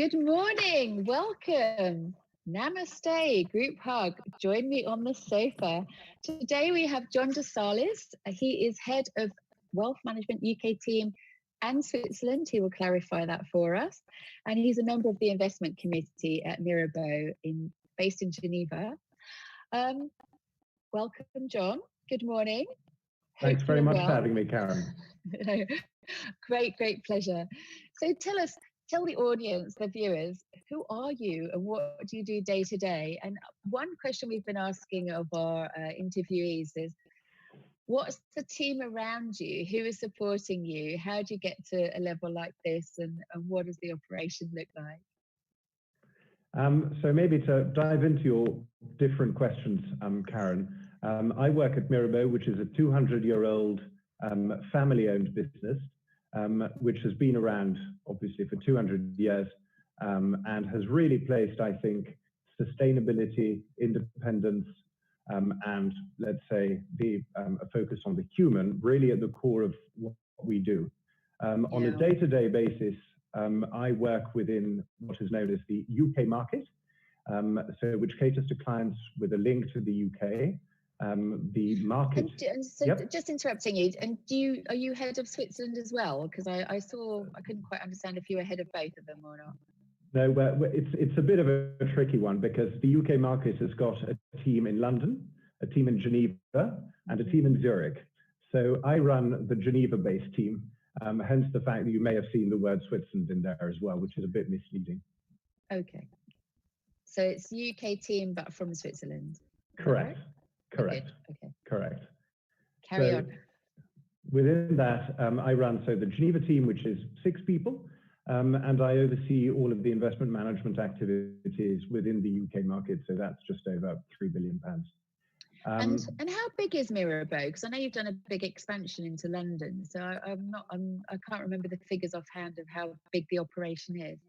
Good morning. Welcome. Namaste, group hug. Join me on the sofa. Today we have John de Salis. He is head of wealth management UK team and Switzerland. He will clarify that for us. And he's a member of the investment committee at Mirabeau based in Geneva. Welcome, John. Good morning. Thanks very much for having me, Karen. Great pleasure. So tell the audience, the viewers, who are you and what do you do day to day? And one question we've been asking of our interviewees is, what's the team around you? Who is supporting you? How do you get to a level like this, and what does the operation look like? So maybe to dive into your different questions, Karen, I work at Mirabeau, which is a 200-year-old family-owned business, which has been around obviously for 200 years and has really placed, I think, sustainability, independence, and let's say a focus on the human really at the core of what we do. On a day-to-day basis, I work within what is known as the UK market, which caters to clients with a link to the UK. The market. Just interrupting you. And are you head of Switzerland as well? Because I couldn't quite understand if you were head of both of them or not. No, it's a bit of a tricky one because the UK market has got a team in London, a team in Geneva, and a team in Zurich. So I run the Geneva-based team. Hence the fact that you may have seen the word Switzerland in there as well, which is a bit misleading. Okay. So it's UK team, but from Switzerland. Correct. Correct. Okay. Correct. Carry on. Within that, I run the Geneva team, which is 6 people, and I oversee all of the investment management activities within the UK market. So that's just over £3 billion. And how big is Mirabeau? Because I know you've done a big expansion into London, so I can't remember the figures offhand of how big the operation is.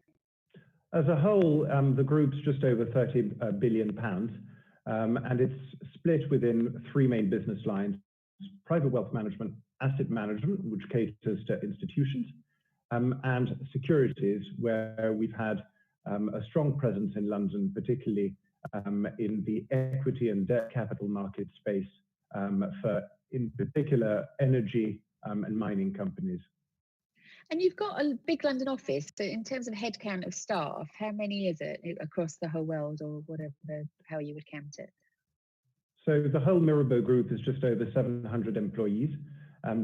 As a whole, the group's just over £30 billion, and it's split within 3 main business lines: private wealth management, asset management, which caters to institutions, and securities, where we've had a strong presence in London, particularly in the equity and debt capital market space for, in particular, energy and mining companies. And you've got a big London office. So in terms of headcount of staff, how many is it across the whole world, or how you would count it? So the whole Mirabaud Group is just over 700 employees.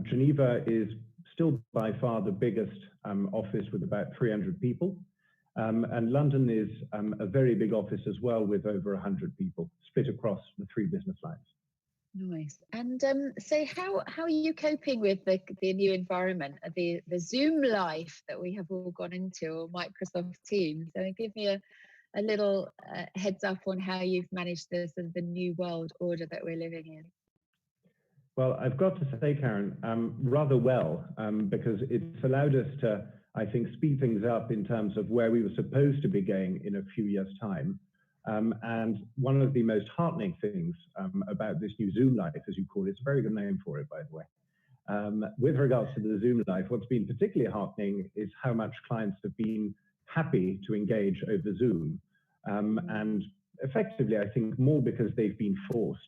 Geneva is still by far the biggest office with about 300 people. And London is a very big office as well, with over 100 people split across the 3 business lines. Nice. And so how are you coping with the new environment, the Zoom life that we have all gone into, or Microsoft Teams? So give me a little heads up on how you've managed the new world order that we're living in. Well, I've got to say, Karen, rather well, because it's allowed us to, I think, speed things up in terms of where we were supposed to be going in a few years' time. And one of the most heartening things about this new Zoom life, as you call it, it's a very good name for it, by the way. With regards to the Zoom life, what's been particularly heartening is how much clients have been happy to engage over Zoom. And effectively, I think more because they've been forced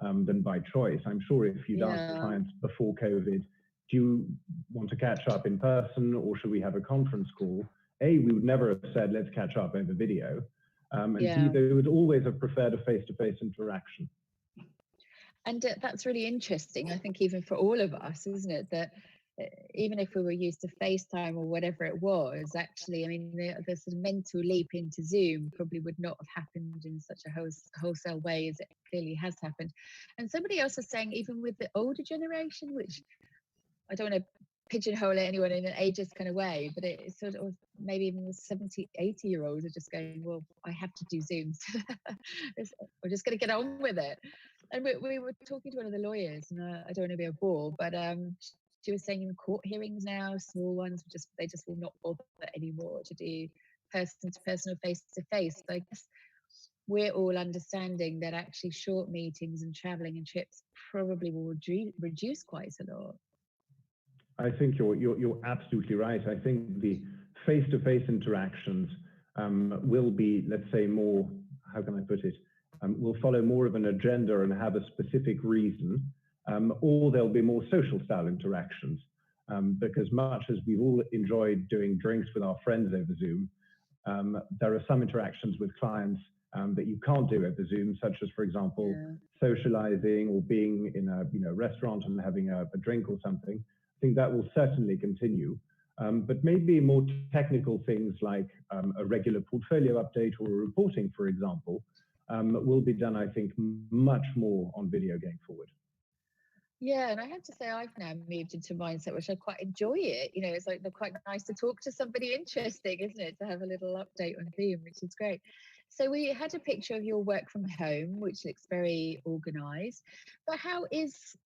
than by choice. I'm sure if you'd asked clients before COVID, do you want to catch up in person or should we have a conference call? A, we would never have said, let's catch up over video. And B, they would always have preferred a face-to-face interaction. And that's really interesting, I think, even for all of us, isn't it? That even if we were used to FaceTime or whatever it was, actually, I mean, the sort of mental leap into Zoom probably would not have happened in such a wholesale way as it clearly has happened. And somebody else was saying, even with the older generation, which I don't want to pigeonhole anyone in an ageist kind of way, but it's sort of maybe even the 70, 80-year-olds are just going, well, I have to do Zooms. We're just going to get on with it. And we were talking to one of the lawyers, and I don't want to be a bore, but she was saying in court hearings now, small ones, they just will not bother anymore to do person-to-person or face-to-face. So I guess we're all understanding that actually short meetings and traveling and trips probably will reduce quite a lot. I think you're absolutely right. I think the face-to-face interactions will be, let's say, more, how can I put it, will follow more of an agenda and have a specific reason, or there'll be more social style interactions. Because much as we've all enjoyed doing drinks with our friends over Zoom, there are some interactions with clients that you can't do over Zoom, such as, for example, socializing or being in a restaurant and having a drink or something. I think that will certainly continue. But maybe more technical things like a regular portfolio update or a reporting, for example, will be done, I think, much more on video going forward. Yeah, and I have to say I've now moved into a mindset which I quite enjoy it. You know, it's like they're quite nice to talk to somebody interesting, isn't it? To have a little update on Zoom, which is great. So we had a picture of your work from home, which looks very organised. But how is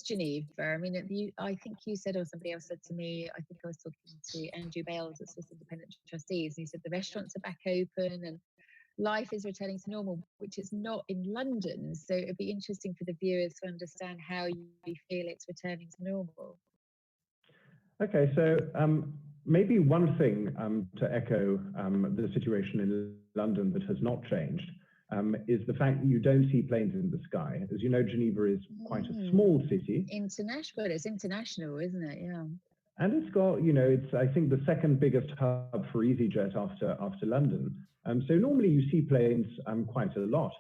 Geneva? I mean, I think you said, or somebody else said to me, I think I was talking to Andrew Bales at Swiss Independent Trustees, and he said the restaurants are back open and life is returning to normal, which is not in London. So it'd be interesting for the viewers to understand how you feel it's returning to normal. Okay, so maybe one thing to echo the situation in London that has not changed is the fact that you don't see planes in the sky. As you know, Geneva is quite a small city. International, it's international, isn't it? Yeah. And it's got, you know, it's, I think, the second biggest hub for EasyJet after London. So normally you see planes quite a lot.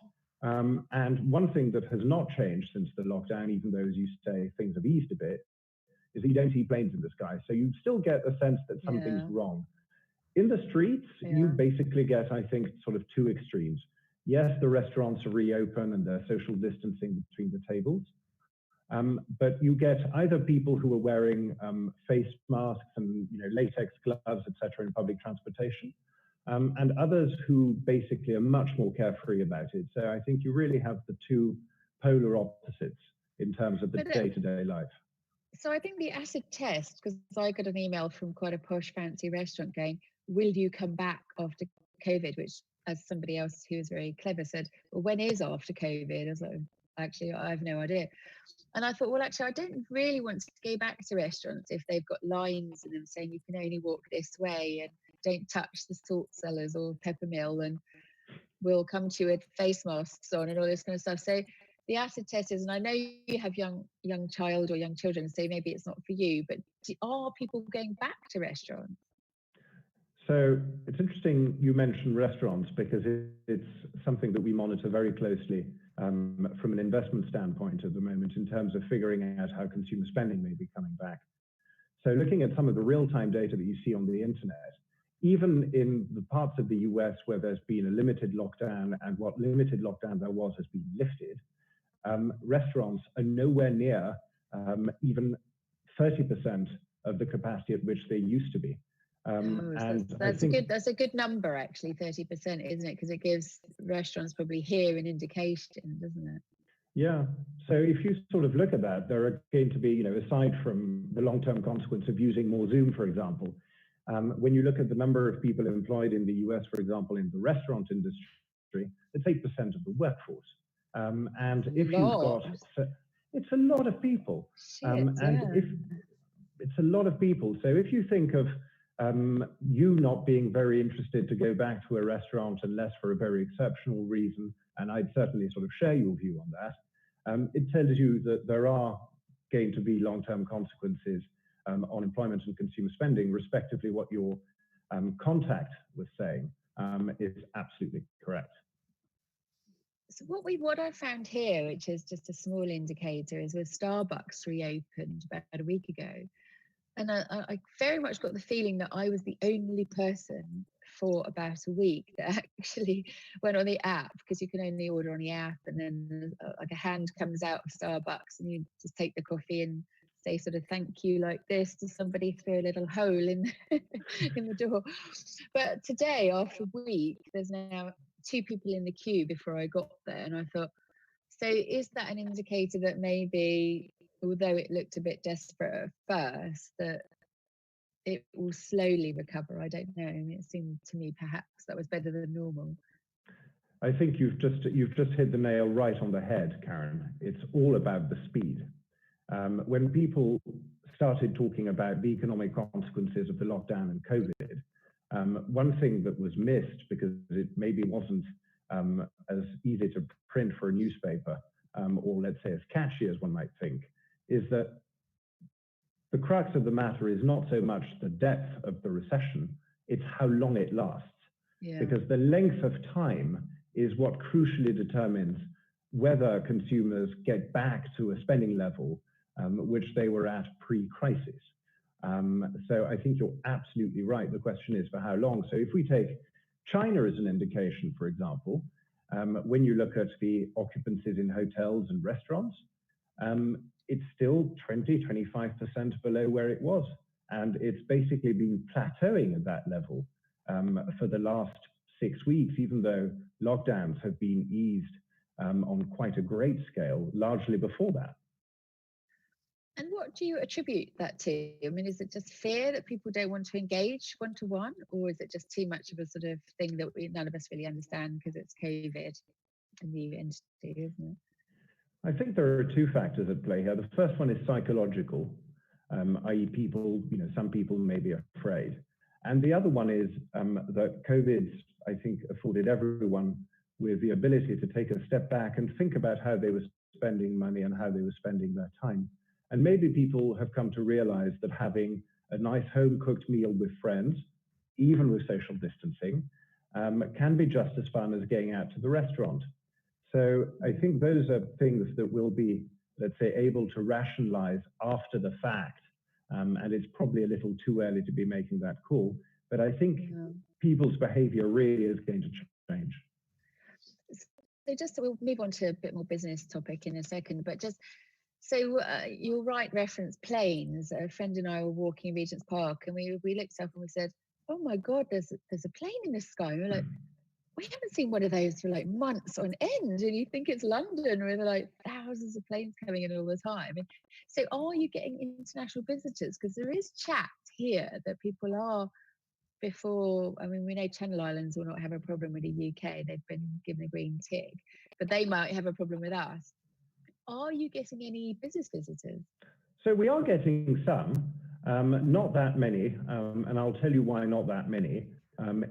And one thing that has not changed since the lockdown, even though, as you say, things have eased a bit, is that you don't see planes in the sky. So you still get a sense that something's wrong. In the streets, you basically get, I think, sort of two extremes. Yes, the restaurants are reopen and there's social distancing between the tables. But you get either people who are wearing face masks and latex gloves, etc., in public transportation, and others who basically are much more carefree about it. So I think you really have the two polar opposites in terms of the day-to-day life. So I think the acid test, because I got an email from quite a posh fancy restaurant going, will you come back after COVID? Which, as somebody else who was very clever said, well, when is after COVID? I was like, actually, I have no idea. And I thought, well, actually, I don't really want to go back to restaurants if they've got lines in them saying you can only walk this way and don't touch the salt cellars or pepper mill, and we'll come to you with face masks on and all this kind of stuff. So the acid test is, and I know you have young child or young children, so maybe it's not for you, but are people going back to restaurants? So it's interesting you mentioned restaurants, because it's something that we monitor very closely from an investment standpoint at the moment in terms of figuring out how consumer spending may be coming back. So looking at some of the real-time data that you see on the internet, even in the parts of the US where there's been a limited lockdown and what limited lockdown there was has been lifted, restaurants are nowhere near even 30% of the capacity at which they used to be. That's a good number, actually, 30%, isn't it? Because it gives restaurants probably here an indication, doesn't it? Yeah. So if you sort of look at that, there are going to be, aside from the long-term consequence of using more Zoom, for example, when you look at the number of people employed in the US, for example, in the restaurant industry, it's 8% of the workforce. And if you've got, it's a lot of people. It's a lot of people. So if you think of you not being very interested to go back to a restaurant unless for a very exceptional reason, and I'd certainly sort of share your view on that, it tells you that there are going to be long-term consequences on employment and consumer spending, respectively. What your contact was saying is absolutely correct. So what I found here, which is just a small indicator, is with Starbucks reopened about a week ago. And I very much got the feeling that I was the only person for about a week that actually went on the app, because you can only order on the app, and then like a hand comes out of Starbucks and you just take the coffee and say sort of thank you like this to somebody through a little hole in in the door. But today, after a week, there's now 2 people in the queue before I got there, and I thought, so is that an indicator that maybe, although it looked a bit desperate at first, that it will slowly recover? I don't know. I mean, it seemed to me perhaps that was better than normal. I think you've just hit the nail right on the head, Karen. It's all about the speed. When people started talking about the economic consequences of the lockdown and COVID, One thing that was missed because it maybe wasn't as easy to print for a newspaper, or let's say as catchy as one might think, is that the crux of the matter is not so much the depth of the recession, it's how long it lasts. Yeah. Because the length of time is what crucially determines whether consumers get back to a spending level which they were at pre-crisis. So I think you're absolutely right. The question is for how long. So if we take China as an indication, for example, when you look at the occupancies in hotels and restaurants, it's still 20, 25% below where it was. And it's basically been plateauing at that level for the last 6 weeks, even though lockdowns have been eased on quite a great scale, largely before that. And what do you attribute that to? I mean, is it just fear that people don't want to engage one-to-one, or is it just too much of a sort of thing that none of us really understand because it's COVID, a new entity, isn't it? I think there are two factors at play here. The first one is psychological, i.e. people, some people may be afraid. And the other one is that COVID's, I think, afforded everyone with the ability to take a step back and think about how they were spending money and how they were spending their time. And maybe people have come to realize that having a nice home-cooked meal with friends, even with social distancing, can be just as fun as going out to the restaurant. So I think those are things that we'll be, let's say, able to rationalize after the fact. And it's probably a little too early to be making that call. But I think people's behavior really is going to change. So just we'll move on to a bit more business topic in a second, but just so you're right, reference planes. A friend and I were walking in Regent's Park, and we looked up and we said, "Oh my God, there's a plane in the sky." And we're like, "We haven't seen one of those for like months on end." And you think it's London with like thousands of planes coming in all the time. And so, are you getting international visitors? Because there is chat here that people are. Before, I mean, we know Channel Islands will not have a problem with the UK. They've been given a green tick, but they might have a problem with us. Are you getting any business visitors? So we are getting some, not that many, and I'll tell you why not that many,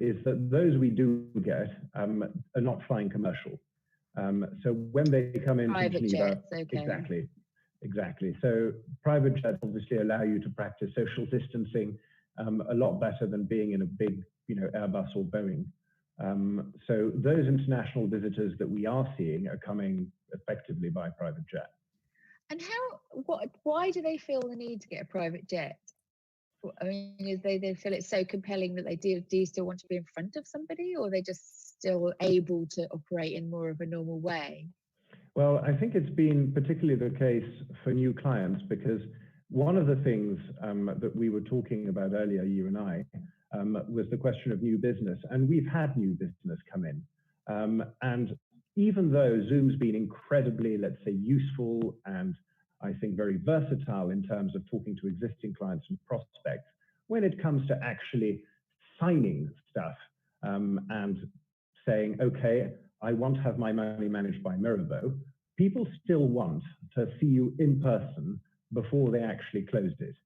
is that those we do get are not flying commercial. So when they come in private from Geneva, jets, okay. Exactly. So private jets obviously allow you to practice social distancing a lot better than being in a big, Airbus or Boeing. So those international visitors that we are seeing are coming effectively by private jet. And why do they feel the need to get a private jet? I mean, is they feel it's so compelling that they do still want to be in front of somebody, or are they just still able to operate in more of a normal way? Well, I think it's been particularly the case for new clients, because one of the things that we were talking about earlier, you and I, was the question of new business. And we've had new business come in. And even though Zoom's been incredibly, let's say, useful and I think very versatile in terms of talking to existing clients and prospects, when it comes to actually signing stuff and saying, okay, I want to have my money managed by Mirabeau, people still want to see you in person before they actually closed it.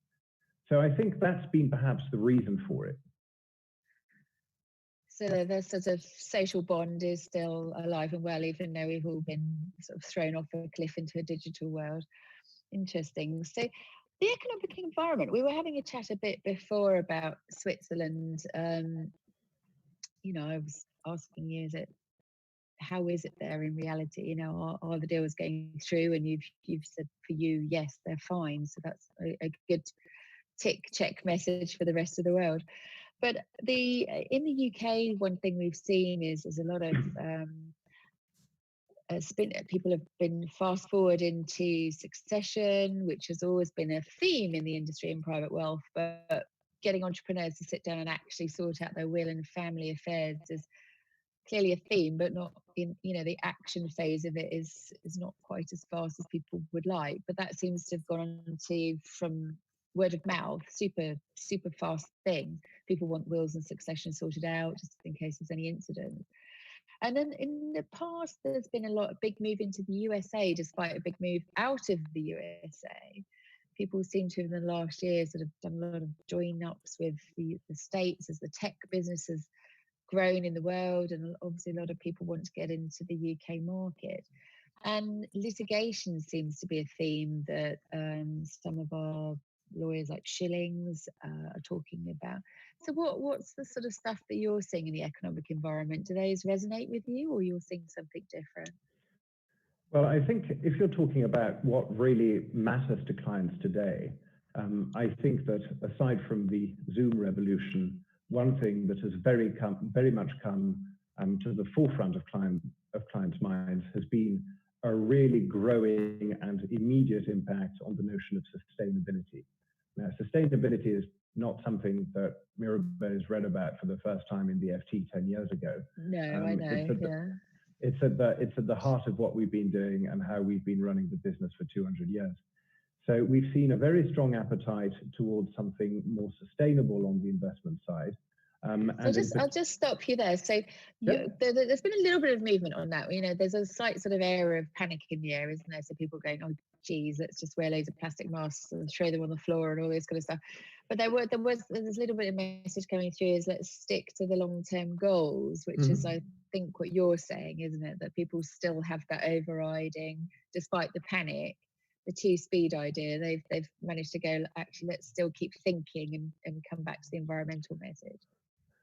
So I think that's been perhaps the reason for it. So the sort of social bond is still alive and well, even though we've all been sort of thrown off a cliff into a digital world. Interesting. So the economic environment, we were having a chat a bit before about Switzerland. I was asking you, how is it there in reality? Are the deals going through? And you've said for you, yes, they're fine. So that's a good tick check message for the rest of the world. But in the UK, one thing we've seen is there's a lot of people have been fast forward into succession, which has always been a theme in the industry in private wealth, but getting entrepreneurs to sit down and actually sort out their will and family affairs is clearly a theme, but not in, the action phase of it is not quite as fast as people would like. But that seems to have gone on to, from word of mouth, super fast thing. People want wills and succession sorted out just in case there's any incident. And then in the past, there's been a big move into the USA, despite a big move out of the USA. people seem to, in the last year, sort of done a lot of join-ups with the States as the tech business has grown in the world, and obviously a lot of people want to get into the UK market. And litigation seems to be a theme that some of our lawyers like Schillings are talking about. So what's the sort of stuff that you're seeing in the economic environment? Do those resonate with you, or you're seeing something different? Well, I think if you're talking about what really matters to clients today, I think that aside from the Zoom revolution, one thing that has very much come to the forefront of clients' minds has been a really growing and immediate impact on the notion of sustainability. Now, sustainability is not something that Mirabeau has read about for the first time in the FT 10 years ago. No, I know, It's at the heart of what we've been doing and how we've been running the business for 200 years. So we've seen a very strong appetite towards something more sustainable on the investment side. I'll just stop you there. So there's been a little bit of movement on that. You know, there's a slight sort of air of panic in the air, isn't there? So people going, oh, geez, let's just wear loads of plastic masks and throw them on the floor and all this kind of stuff. But there's a little bit of message coming through is let's stick to the long-term goals, which is, I think, what you're saying, isn't it? That people still have that overriding, despite the panic, the two-speed idea. They've managed to go, actually, let's still keep thinking and come back to the environmental message.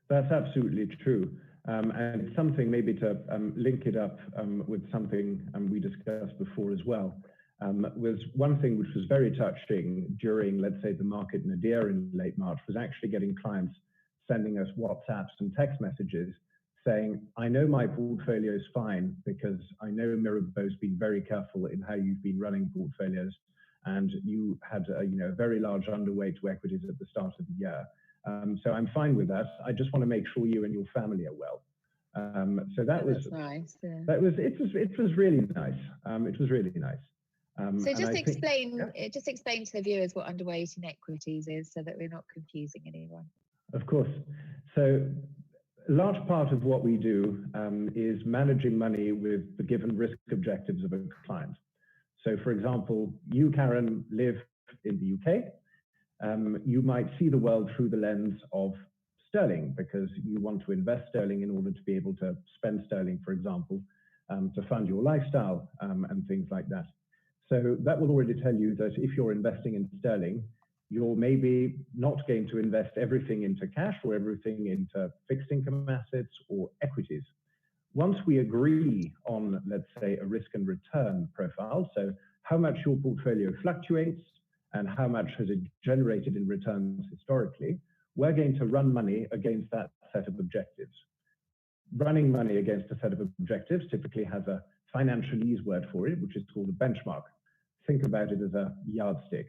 That's absolutely true. And it's something maybe to link it up with something we discussed before as well. Was one thing which was very touching during, let's say, the market nadir in late March was actually getting clients sending us WhatsApps and text messages saying, I know my portfolio is fine because I know Mirabeau's been very careful in how you've been running portfolios, and you had a very large underweight to equities at the start of the year. So I'm fine with that. I just want to make sure you and your family are well. So that was nice. Yeah. It was really nice. It was really nice. So just explain to the viewers what underweight in equities is, so that we're not confusing anyone. Of course. So a large part of what we do is managing money with the given risk objectives of a client. So, for example, you, Karen, live in the UK. You might see the world through the lens of sterling because you want to invest sterling in order to be able to spend sterling, for example, to fund your lifestyle and things like that. So that will already tell you that if you're investing in sterling, you're maybe not going to invest everything into cash or everything into fixed income assets or equities. Once we agree on, let's say, a risk and return profile, so how much your portfolio fluctuates and how much has it generated in returns historically, we're going to run money against that set of objectives. Running money against a set of objectives typically has a financialese word for it, which is called a benchmark. Think about it as a yardstick.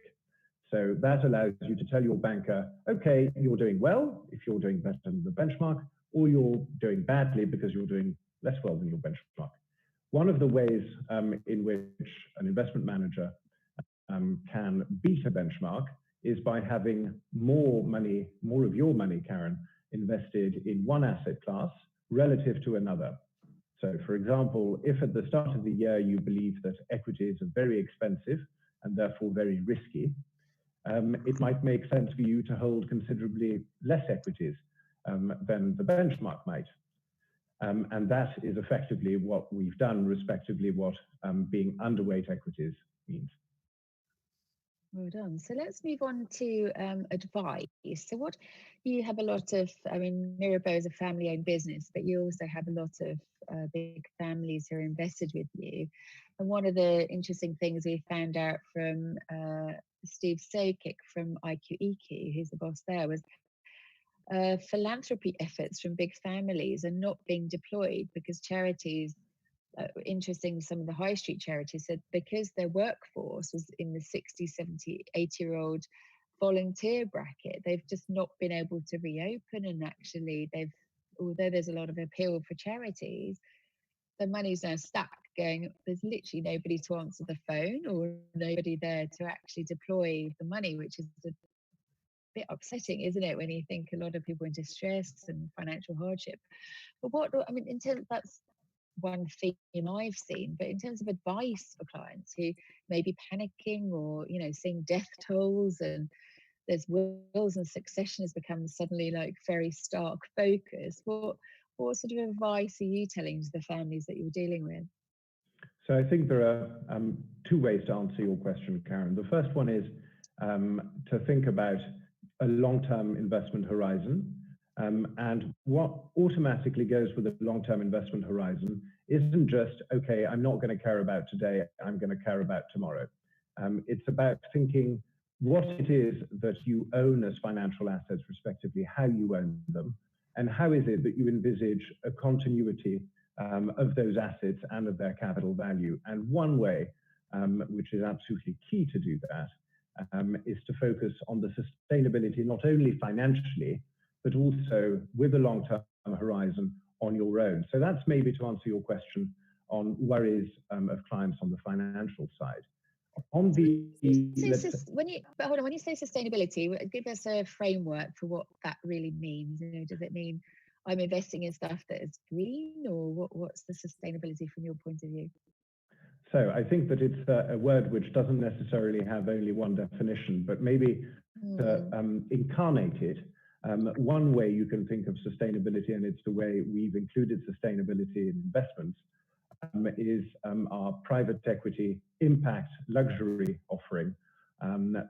So that allows you to tell your banker, okay, you're doing well if you're doing better than the benchmark, or you're doing badly because you're doing less well than your benchmark. One of the ways in which an investment manager can beat a benchmark is by having more of your money, Karen, invested in one asset class relative to another. So, for example, if at the start of the year you believe that equities are very expensive and therefore very risky, it might make sense for you to hold considerably less equities than the benchmark might. And that is effectively what we've done, respectively, what being underweight equities means. Well done. So let's move on to advice. So what you have a lot of, I mean, Mirabeau is a family-owned business, but you also have a lot of big families who are invested with you. And one of the interesting things we found out from Steve Sokic from IQEQ, who's the boss there, was philanthropy efforts from big families are not being deployed because charities, interesting, some of the high street charities said because their workforce was in the 60, 70, 80-year-old volunteer bracket, they've just not been able to reopen. And actually, although there's a lot of appeal for charities, the money's now stuck going, there's literally nobody to answer the phone or nobody there to actually deploy the money, which is a bit upsetting, isn't it, when you think a lot of people in distress and financial hardship. But in terms, that's one theme I've seen, but in terms of advice for clients who may be panicking or, seeing death tolls, and there's wills and succession has become suddenly like very stark focus. What sort of advice are you telling to the families that you're dealing with? So I think there are two ways to answer your question, Karen. The first one is to think about a long-term investment horizon. And what automatically goes with a long-term investment horizon isn't just, okay, I'm not going to care about today, I'm going to care about tomorrow. It's about thinking what it is that you own as financial assets, respectively, how you own them, and how is it that you envisage a continuity of those assets and of their capital value. And one way, which is absolutely key to do that, is to focus on the sustainability, not only financially, but also with a long-term horizon on your own. So that's maybe to answer your question on worries of clients on the financial side. On the when you say sustainability, give us a framework for what that really means. Does it mean I'm investing in stuff that is green, or what's the sustainability from your point of view? So I think that it's a word which doesn't necessarily have only one definition, but maybe to incarnate it, one way you can think of sustainability, and it's the way we've included sustainability in investments, is our private equity impact luxury offering,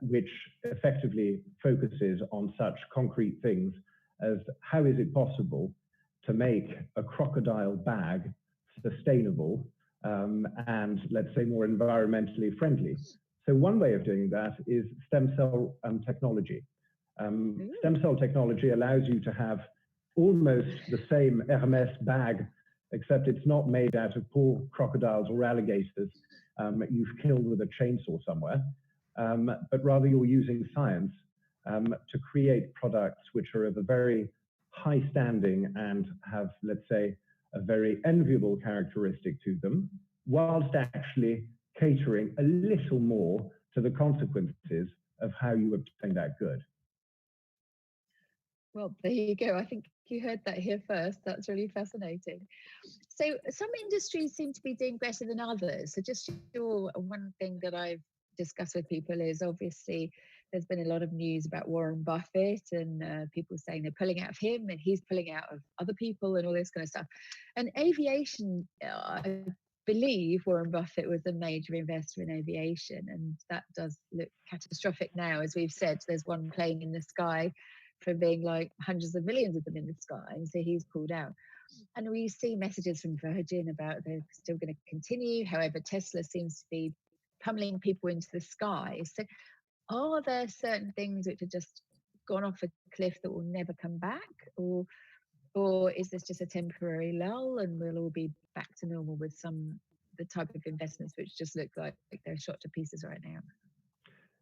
which effectively focuses on such concrete things as how is it possible to make a crocodile bag sustainable and, let's say, more environmentally friendly. So one way of doing that is stem cell technology. Stem cell technology allows you to have almost the same Hermes bag, except it's not made out of poor crocodiles or alligators you've killed with a chainsaw somewhere, but rather you're using science to create products which are of a very high standing and have, let's say, a very enviable characteristic to them, whilst actually catering a little more to the consequences of how you obtain that good. Well, there you go. I think you heard that here first. That's really fascinating. So some industries seem to be doing better than others. So just one thing that I've discussed with people is obviously there's been a lot of news about Warren Buffett and people saying they're pulling out of him and he's pulling out of other people and all this kind of stuff. And aviation, I believe Warren Buffett was a major investor in aviation, and that does look catastrophic now. As we've said, there's one plane in the sky from being like hundreds of millions of them in the sky, and so he's pulled out. And we see messages from Virgin about they're still going to continue. However, Tesla seems to be pummeling people into the sky. So are there certain things which have just gone off a cliff that will never come back? Or is this just a temporary lull and we'll all be back to normal with the type of investments which just look like they're shot to pieces right now?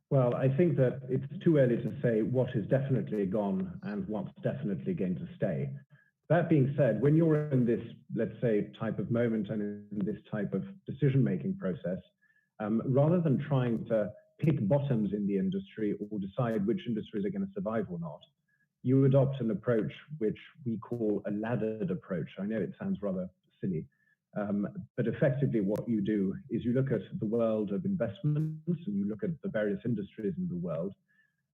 Well, I think that it's too early to say what is definitely gone and what's definitely going to stay. That being said, when you're in this, let's say, type of moment and in this type of decision-making process, rather than trying to pick bottoms in the industry or decide which industries are going to survive or not, you adopt an approach which we call a laddered approach. I know it sounds rather silly, but effectively what you do is you look at the world of investments and you look at the various industries in the world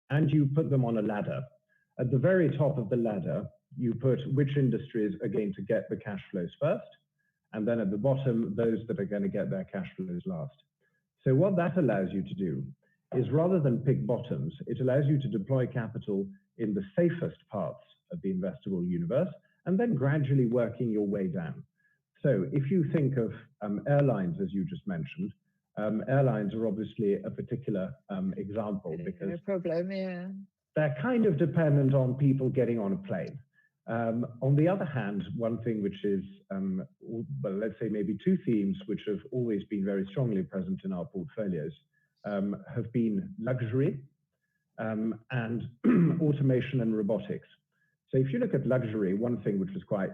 and you put them on a ladder. At the very top of the ladder, you put which industries are going to get the cash flows first, and then at the bottom, those that are going to get their cash flows last. So what that allows you to do is rather than pick bottoms, it allows you to deploy capital in the safest parts of the investable universe and then gradually working your way down. So if you think of airlines, as you just mentioned, airlines are obviously a particular example because no problem, yeah. They're kind of dependent on people getting on a plane. On the other hand, one thing which is, well, let's say maybe two themes which have always been very strongly present in our portfolios have been luxury and automation and robotics. So if you look at luxury, one thing which was quite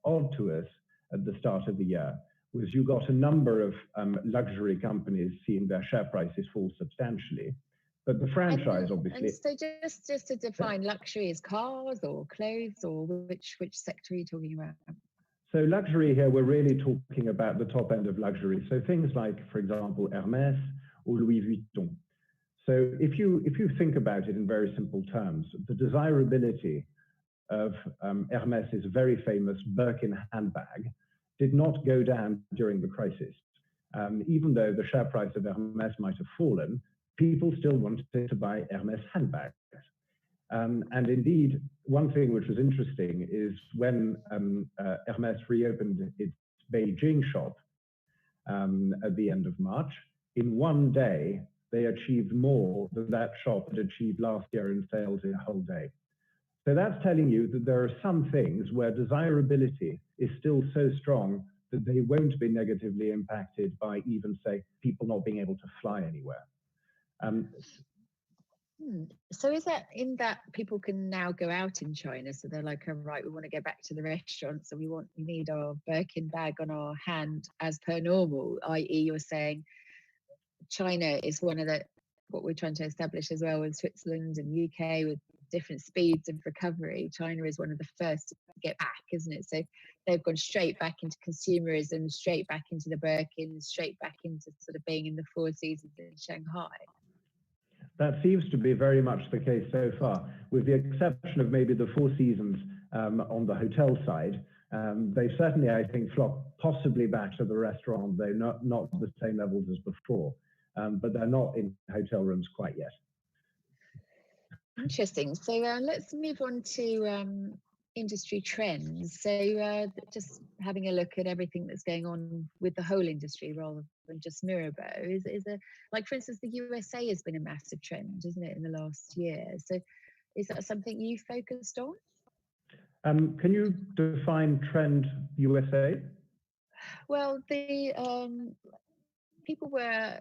odd to us at the start of the year was you got a number of luxury companies seeing their share prices fall substantially. But the franchise, obviously. And so just to define, luxury is cars or clothes, or which sector are you talking about? So luxury here, we're really talking about the top end of luxury. So things like, for example, Hermès or Louis Vuitton. So if you think about it in very simple terms, the desirability of Hermès's very famous Birkin handbag did not go down during the crisis. Even though the share price of Hermès might have fallen, people still wanted to buy Hermès handbags. And indeed, one thing which was interesting is when Hermès reopened its Beijing shop at the end of March, in one day, they achieved more than that shop had achieved last year in sales in a whole day. So that's telling you that there are some things where desirability is still so strong that they won't be negatively impacted by even, say, people not being able to fly anywhere. So is that in that people can now go out in China? So they're like, oh, right, we want to go back to the restaurant. So we need our Birkin bag on our hand as per normal, i.e. you're saying China is one of what we're trying to establish as well with Switzerland and UK with different speeds of recovery. China is one of the first to get back, isn't it? So they've gone straight back into consumerism, straight back into the Birkin, straight back into sort of being in the Four Seasons in Shanghai. That seems to be very much the case so far, with the exception of maybe the Four Seasons on the hotel side. They certainly, I think, flocked possibly back to the restaurant, though not the same levels as before, but they're not in hotel rooms quite yet. Interesting. So let's move on to industry trends. So just having a look at everything that's going on with the whole industry rather than just Mirabeau is like, for instance, the USA has been a massive trend, isn't it, in the last year? So is that something you focused on? Can you define trend USA? Well, the people were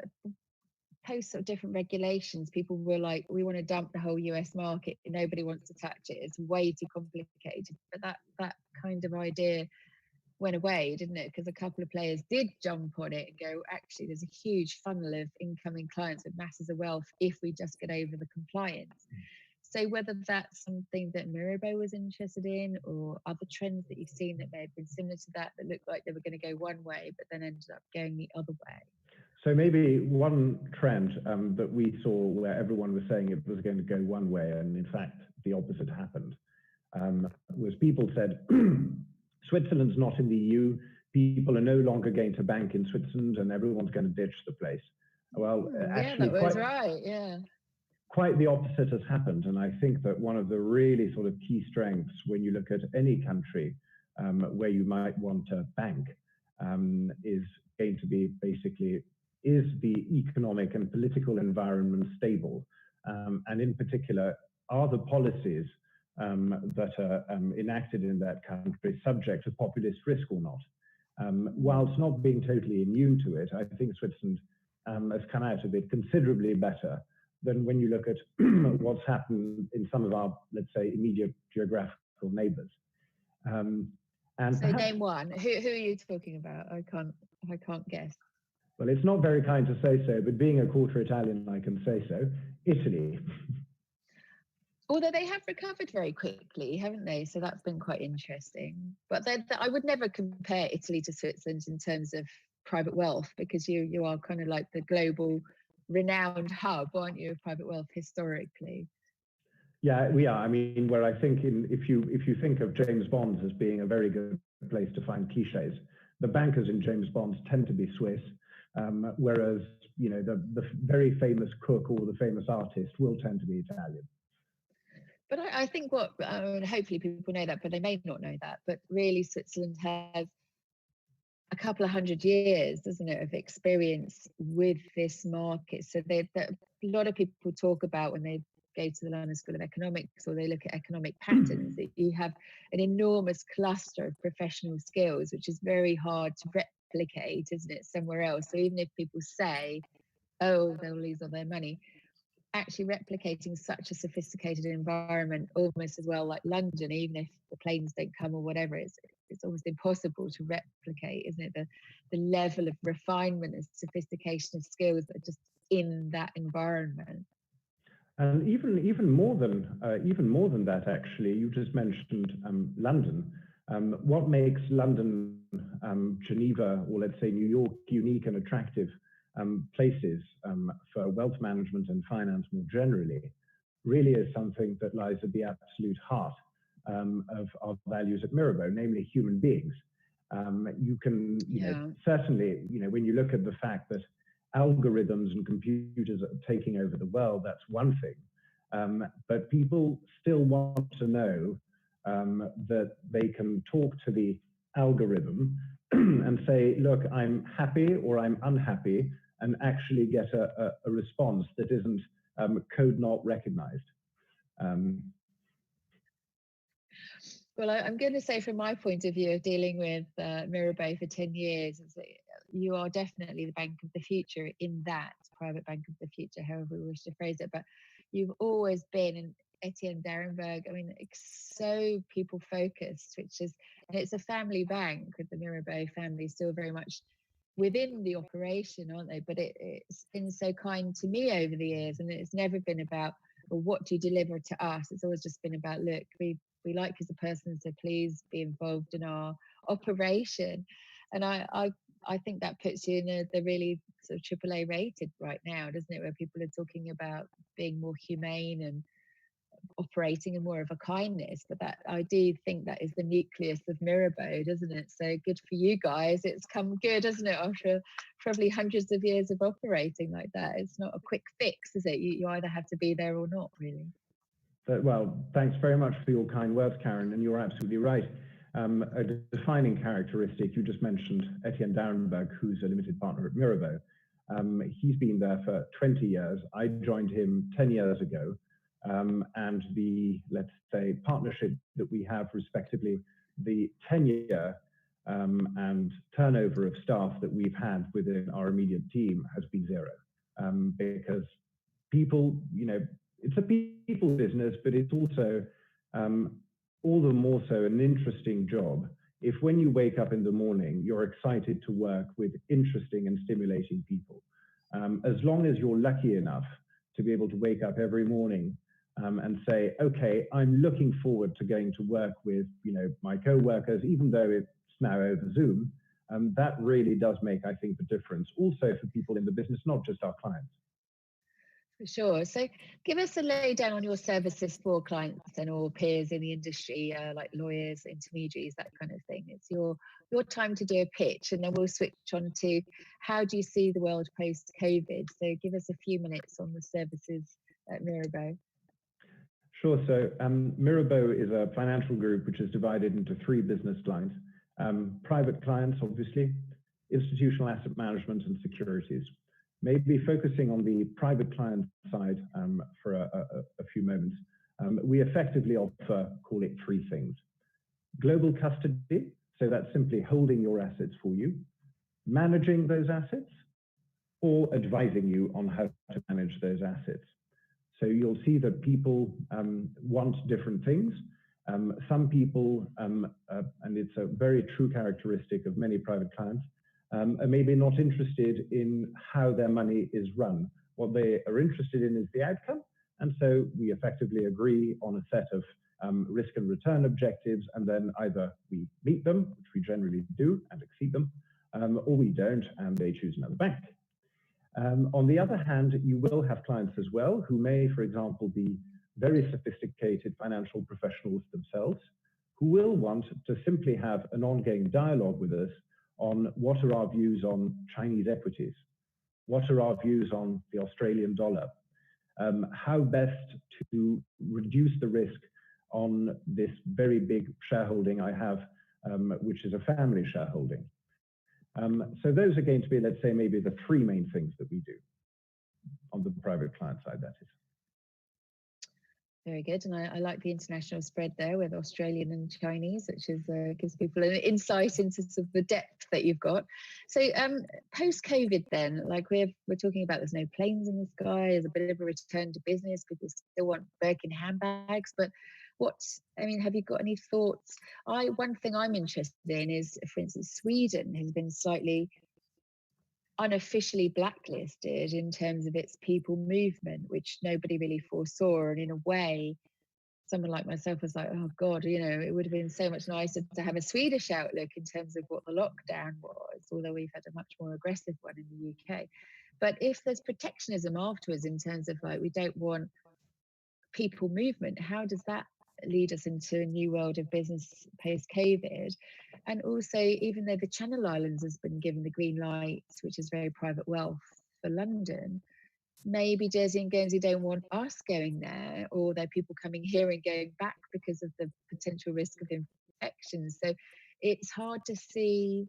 post of different regulations, people were like, we want to dump the whole US market, nobody wants to touch it, it's way too complicated. But that kind of idea went away, didn't it? Because a couple of players did jump on it and go, actually there's a huge funnel of incoming clients with masses of wealth if we just get over the compliance. So whether that's something that Mirabeau was interested in, or other trends that you've seen that may have been similar to that looked like they were going to go one way but then ended up going the other way. So maybe one trend that we saw where everyone was saying it was going to go one way, and in fact the opposite happened, was people said, Switzerland's not in the EU, people are no longer going to bank in Switzerland and everyone's going to ditch the place. Well, actually, that was right, yeah. Quite the opposite has happened. And I think that one of the really sort of key strengths when you look at any country where you might want to bank is going to be basically, is the economic and political environment stable? And in particular, are the policies that are enacted in that country subject to populist risk or not? Whilst not being totally immune to it, I think Switzerland has come out of it considerably better than when you look at what's happened in some of our, let's say, immediate geographical neighbors. And so perhaps, name one. Who are you talking about? I can't guess. Well, it's not very kind to say so, but being a quarter Italian, I can say so. Italy. Although they have recovered very quickly, haven't they? So that's been quite interesting. But I would never compare Italy to Switzerland in terms of private wealth, because you are kind of like the global renowned hub, aren't you, of private wealth historically? Yeah, we are. I mean, where I think if you think of James Bond as being a very good place to find cliches, the bankers in James Bond tend to be Swiss, whereas the very famous cook or the famous artist will tend to be Italian. But I think hopefully people know that, but they may not know that. But really, Switzerland has a couple of 100 years, doesn't it, of experience with this market. So a lot of people talk about when they go to the London School of Economics or they look at economic patterns, that you have an enormous cluster of professional skills, which is very hard to replicate, isn't it, somewhere else. So even if people say, oh, they'll lose all their money, actually replicating such a sophisticated environment almost as well like London, even if the planes don't come or whatever, it's almost impossible to replicate, isn't it, the level of refinement and sophistication of skills that are just in that environment. And even more than that, actually, you just mentioned London. What makes London, Geneva, or let's say New York unique and attractive places for wealth management and finance more generally really is something that lies at the absolute heart of our values at Mirabeau, namely human beings. You can, certainly, when you look at the fact that algorithms and computers are taking over the world, that's one thing. But people still want to know that they can talk to the algorithm and say, look, I'm happy or I'm unhappy, and actually get a response that isn't code not recognized. Well, I'm going to say from my point of view of dealing with Mirabeau for 10 years, is that you are definitely the bank of the future in that private bank of the future, however we wish to phrase it. But you've always been, and Etienne Darenberg, I mean, so people focused, which is, and it's a family bank with the Mirabeau family still very much within the operation, aren't they? But it's been so kind to me over the years, and it's never been about, well, what do you deliver to us? It's always just been about, look, we like you as a person, so please be involved in our operation. And I think that puts you in the really sort of AAA rated right now, doesn't it? Where people are talking about being more humane and operating in more of a kindness. But that, I do think that is the nucleus of Mirabeau, doesn't it? So good for you guys. It's come good, hasn't it, after probably hundreds of years of operating like that. It's not a quick fix, is it? You either have to be there or not, really. Well, thanks very much for your kind words, Karen, and you're absolutely right. A defining characteristic, you just mentioned Etienne Darenberg, who's a limited partner at Mirabeau. He's been there for 20 years. I joined him 10 years ago. And the, let's say, partnership that we have, respectively, the tenure and turnover of staff that we've had within our immediate team has been zero. Because people, it's a people business, but it's also all the more so an interesting job if when you wake up in the morning, you're excited to work with interesting and stimulating people. As long as you're lucky enough to be able to wake up every morning and say, okay, I'm looking forward to going to work with my co-workers, even though it's now over Zoom, that really does make, I think, the difference also for people in the business, not just our clients. For sure. So give us a lay down on your services for clients and or peers in the industry, like lawyers, intermediaries, that kind of thing. It's your time to do a pitch, and then we'll switch on to how do you see the world post-COVID. So give us a few minutes on the services at Mirabeau. Sure. So Mirabeau is a financial group which is divided into 3 business lines. Private clients, obviously, institutional asset management, and securities. Maybe focusing on the private client side for a few moments. We effectively offer, call it 3 things. Global custody, so that's simply holding your assets for you, managing those assets, or advising you on how to manage those assets. So you'll see that people want different things. Some people, and it's a very true characteristic of many private clients, are maybe not interested in how their money is run. What they are interested in is the outcome. And so we effectively agree on a set of risk and return objectives, and then either we meet them, which we generally do and exceed them, or we don't and they choose another bank. On the other hand, you will have clients as well who may, for example, be very sophisticated financial professionals themselves, who will want to simply have an ongoing dialogue with us on what are our views on Chinese equities, what are our views on the Australian dollar, how best to reduce the risk on this very big shareholding I have, which is a family shareholding. So those are going to be, let's say, maybe the 3 main things that we do on the private client side, that is. Very good, and I like the international spread there with Australian and Chinese, which is gives people an insight into sort of the depth that you've got. So post-COVID then, like we're talking about, there's no planes in the sky, there's a bit of a return to business, people still want Birkin handbags, but have you got any thoughts? One thing I'm interested in is, for instance, Sweden has been slightly unofficially blacklisted in terms of its people movement, which nobody really foresaw. And in a way, someone like myself was like, oh God, you know, it would have been so much nicer to have a Swedish outlook in terms of what the lockdown was, although we've had a much more aggressive one in the UK. But if there's protectionism afterwards in terms of like, we don't want people movement, how does that lead us into a new world of business post COVID? And also, even though the Channel Islands has been given the green light, which is very private wealth for London, maybe Jersey and Guernsey don't want us going there, or there are people coming here and going back because of the potential risk of infection. So it's hard to see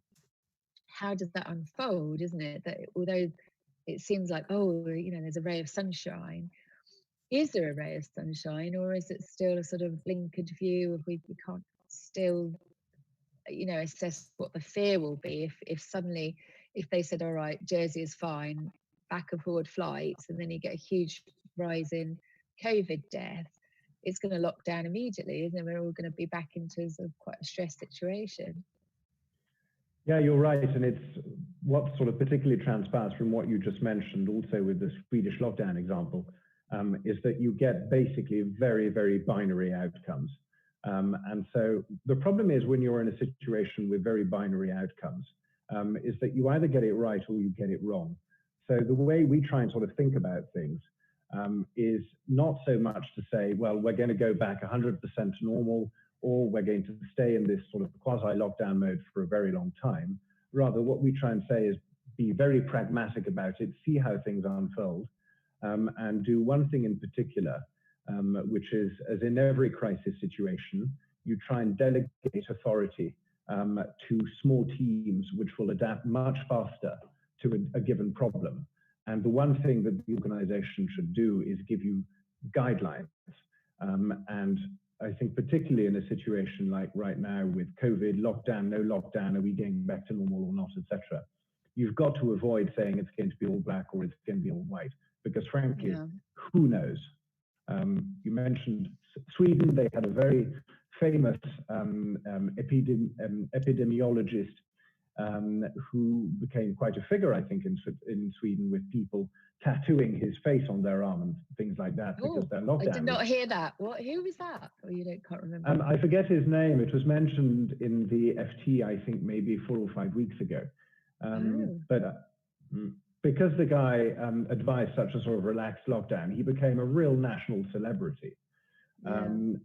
how does that unfold, isn't it? That although it seems like, oh, you know, there's a ray of sunshine, is there a ray of sunshine, or is it still a sort of blinkered view of we can't still, you know, assess what the fear will be if suddenly, if they said, all right, Jersey is fine, back and forward flights, and then you get a huge rise in COVID deaths, it's going to lock down immediately, isn't it? We're all going to be back into sort of quite a stressed situation. Yeah, you're right. And it's what sort of particularly transpires from what you just mentioned also with the Swedish lockdown example, is that you get basically very, very binary outcomes. And so the problem is when you're in a situation with very binary outcomes, is that you either get it right or you get it wrong. So the way we try and sort of think about things is not so much to say, well, we're going to go back 100% to normal, or we're going to stay in this sort of quasi-lockdown mode for a very long time. Rather, what we try and say is be very pragmatic about it, see how things unfold, and do one thing in particular, which is, as in every crisis situation, you try and delegate authority to small teams which will adapt much faster to a given problem. And the one thing that the organization should do is give you guidelines. And I think particularly in a situation like right now with COVID, lockdown, no lockdown, are we getting back to normal or not, etc. You've got to avoid saying it's going to be all black or it's going to be all white, because frankly, who knows? You mentioned Sweden. They had a very famous epidemiologist who became quite a figure, I think, in Sweden, with people tattooing his face on their arm and things like that, because their lockdown. I did not hear that. What? Who was that? Or you can't remember? I forget his name. It was mentioned in the FT, I think, maybe 4 or 5 weeks ago. But because the guy advised such a sort of relaxed lockdown, he became a real national celebrity. And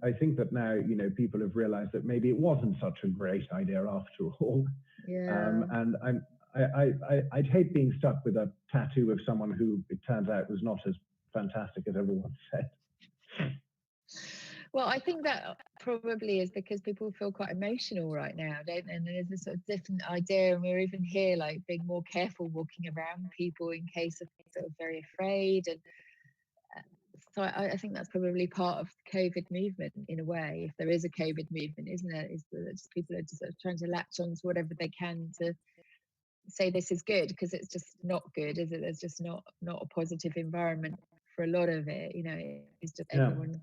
I think that now, you know, people have realized that maybe it wasn't such a great idea after all. And I'd hate being stuck with a tattoo of someone who it turns out was not as fantastic as everyone said. Well, I think that probably is because people feel quite emotional right now, don't they? And there's a sort of different idea, and we're even here like being more careful walking around people in case of sort of very afraid. And so I think that's probably part of the COVID movement in a way, if there is a COVID movement, isn't it? Is that people are just sort of trying to latch on to whatever they can to say this is good, because it's just not good, is it? There's just not a positive environment for a lot of it. You know, it's just everyone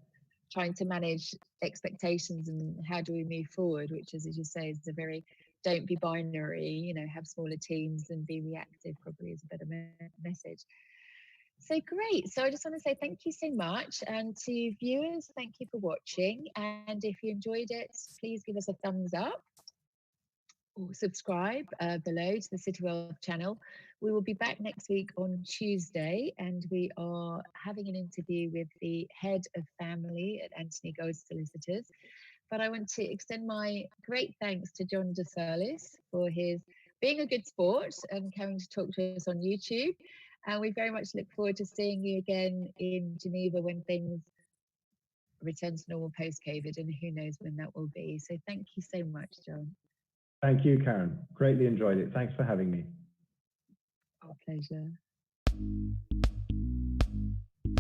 trying to manage expectations and how do we move forward, which is, as you say, is a very don't be binary, you know, have smaller teams and be reactive probably is a better message. So great. So I just want to say thank you so much. And to viewers, thank you for watching. And if you enjoyed it, please give us a thumbs up or subscribe below to the Citywealth channel. We will be back next week on Tuesday, and we are having an interview with the head of family at Anthony Gold Solicitors. But I want to extend my great thanks to John de Salis for his being a good sport and coming to talk to us on YouTube. And we very much look forward to seeing you again in Geneva when things return to normal post-COVID, and who knows when that will be. So thank you so much, John. Thank you, Karen. Greatly enjoyed it. Thanks for having me. Our pleasure.